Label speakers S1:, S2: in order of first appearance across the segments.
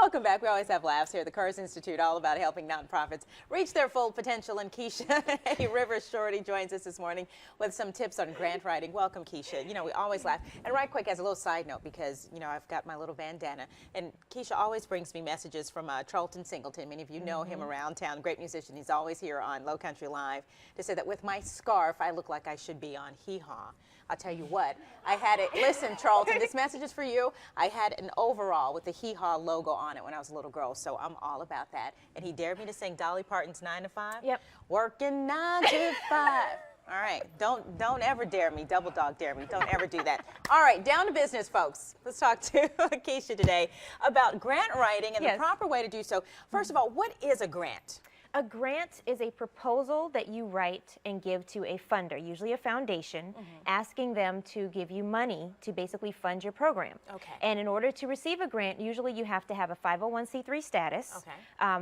S1: Welcome back. We always have laughs here at the Cars Institute, all about helping nonprofits reach their full potential. And Keisha Rivers Shorty joins us this morning with some tips on grant writing. Welcome, Keisha. You know, we always laugh. And right quick, as a little side note, because, you know, I've got my little bandana, and Keisha always brings me messages from Charlton Singleton. Many of you know him around town, great musician. He's always here on Low Country Live to say that with my scarf, I look like I should be on Hee Haw. I'll tell you what, I had it, listen, Charlton, this message is for you. I had an overall with the Hee Haw logo on it when I was a little girl, so I'm all about that. And he dared me to sing Dolly Parton's 9 to 5.
S2: Yep.
S1: Working 9 to 5. All right, don't ever dare me, double dog dare me, don't ever do that. All right, down to business, folks. Let's talk to Keisha today about grant writing and the proper way to do so. First of all, what is a grant?
S2: A grant is a proposal that you write and give to a funder, usually a foundation, asking them to give you money to basically fund your program.
S1: Okay.
S2: And in order to receive a grant, usually you have to have a 501c3 status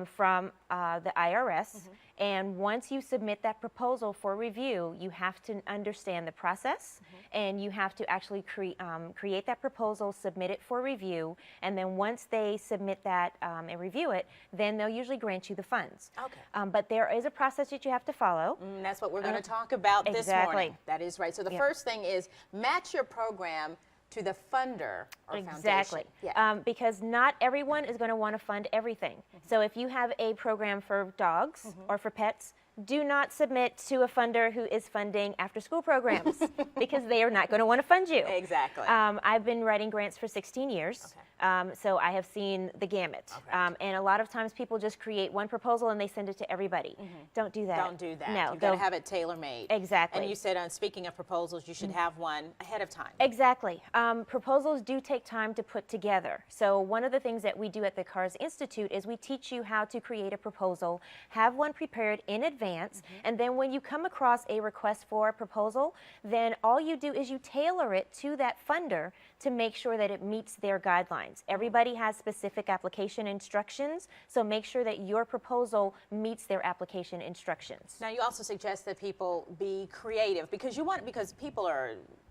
S2: from the IRS. And once you submit that proposal for review, you have to understand the process, and you have to actually create that proposal, submit it for review, and then once they submit that and review it, then they'll usually grant you the funds.
S1: Okay.
S2: But there is a process that you have to follow.
S1: That's what we're going to talk about this morning. That is right. So the first thing is match your program to the funder or
S2: Exactly.
S1: foundation.
S2: Because not everyone is going to want to fund everything. So if you have a program for dogs or for pets, do not submit to a funder who is funding after-school programs because they are not going to want to fund you.
S1: Exactly.
S2: I've been writing grants for 16 years, so I have seen the gamut. And a lot of times people just create one proposal and they send it to everybody. Don't do that.
S1: Don't do that.
S2: No.
S1: You've got to have it tailor-made.
S2: Exactly.
S1: And you said, speaking of proposals, you should have one ahead of time.
S2: Exactly. Proposals do take time to put together. So one of the things that we do at the Cars Institute is we teach you how to create a proposal, have one prepared in advance, and then when you come across a request for a proposal, then all you do is you tailor it to that funder to make sure that it meets their guidelines. Everybody has specific application instructions, so make sure that your proposal meets their application instructions.
S1: Now, you also suggest that people be creative because people are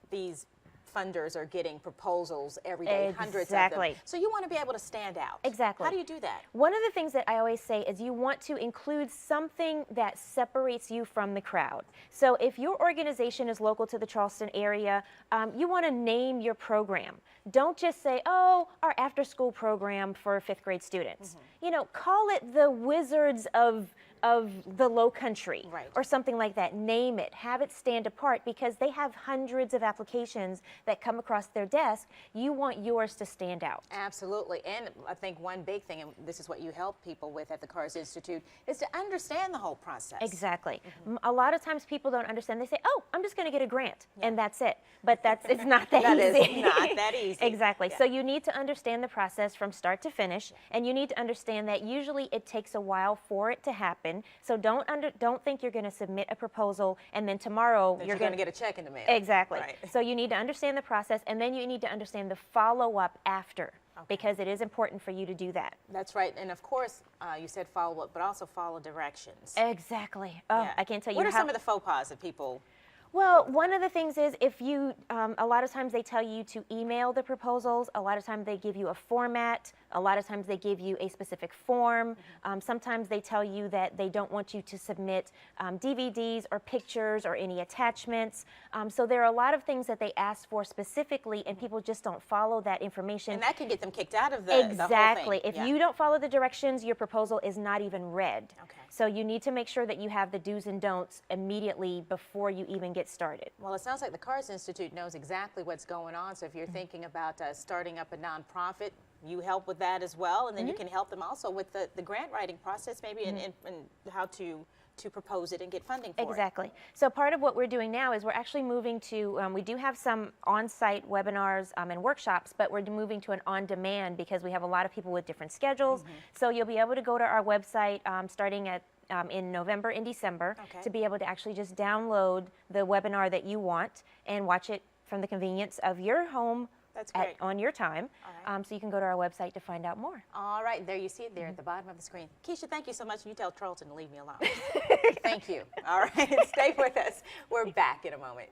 S1: these funders are getting proposals every day, hundreds of them. So you want to be able to stand out.
S2: Exactly.
S1: How do you do that?
S2: One of the things that I always say is you want to include something that separates you from the crowd. So if your organization is local to the Charleston area, you want to name your program. Don't just say, oh, our after-school program for 5th grade students. You know, call it the Wizards of the Low Country or something like that. Name it, have it stand apart because they have hundreds of applications that come across their desk. You want yours to stand out.
S1: Absolutely. And I think one big thing, and this is what you help people with at the Cars Institute, is to understand the whole process.
S2: Exactly. A lot of times people don't understand. They say, oh, I'm just going to get a grant and that's it. But it's not that easy.
S1: That is not that easy.
S2: Exactly. So you need to understand the process from start to finish, and you need to understand that usually it takes a while for it to happen. So don't think you're going to submit a proposal and then tomorrow
S1: you're going to get a check in the mail.
S2: Exactly. So you need to understand the process, and then you need to understand the follow-up after. Because it is important for you to do that.
S1: That's right. And of course, you said follow up, but also follow directions.
S2: Exactly. Oh, I can't tell you.
S1: What are some of the faux pas that people...
S2: Well, one of the things is if you, a lot of times they tell you to email the proposals. A lot of times they give you a format. A lot of times they give you a specific form. Sometimes they tell you that they don't want you to submit DVDs or pictures or any attachments. So there are a lot of things that they ask for specifically, and people just don't follow that information.
S1: And that can get them kicked out of the whole thing.
S2: Exactly. If you don't follow the directions, your proposal is not even read. So you need to make sure that you have the do's and don'ts immediately before you even get started.
S1: Well, it sounds like the Cars Institute knows exactly what's going on. So if you're thinking about starting up a nonprofit, you help with that as well, and then you can help them also with the grant writing process, maybe, and how to propose it and get funding for it.
S2: Exactly. So part of what we're doing now is we're actually moving to, we do have some on-site webinars and workshops, but we're moving to an on-demand because we have a lot of people with different schedules. So you'll be able to go to our website starting at in November and December to be able to actually just download the webinar that you want and watch it from the convenience of your home.
S1: That's great.
S2: On your time. So you can go to our website to find out more.
S1: All right, there you see it there at the bottom of the screen. Keisha, thank you so much. You tell Charlton to leave me alone. Thank you. All right, stay with us. We're back in a moment.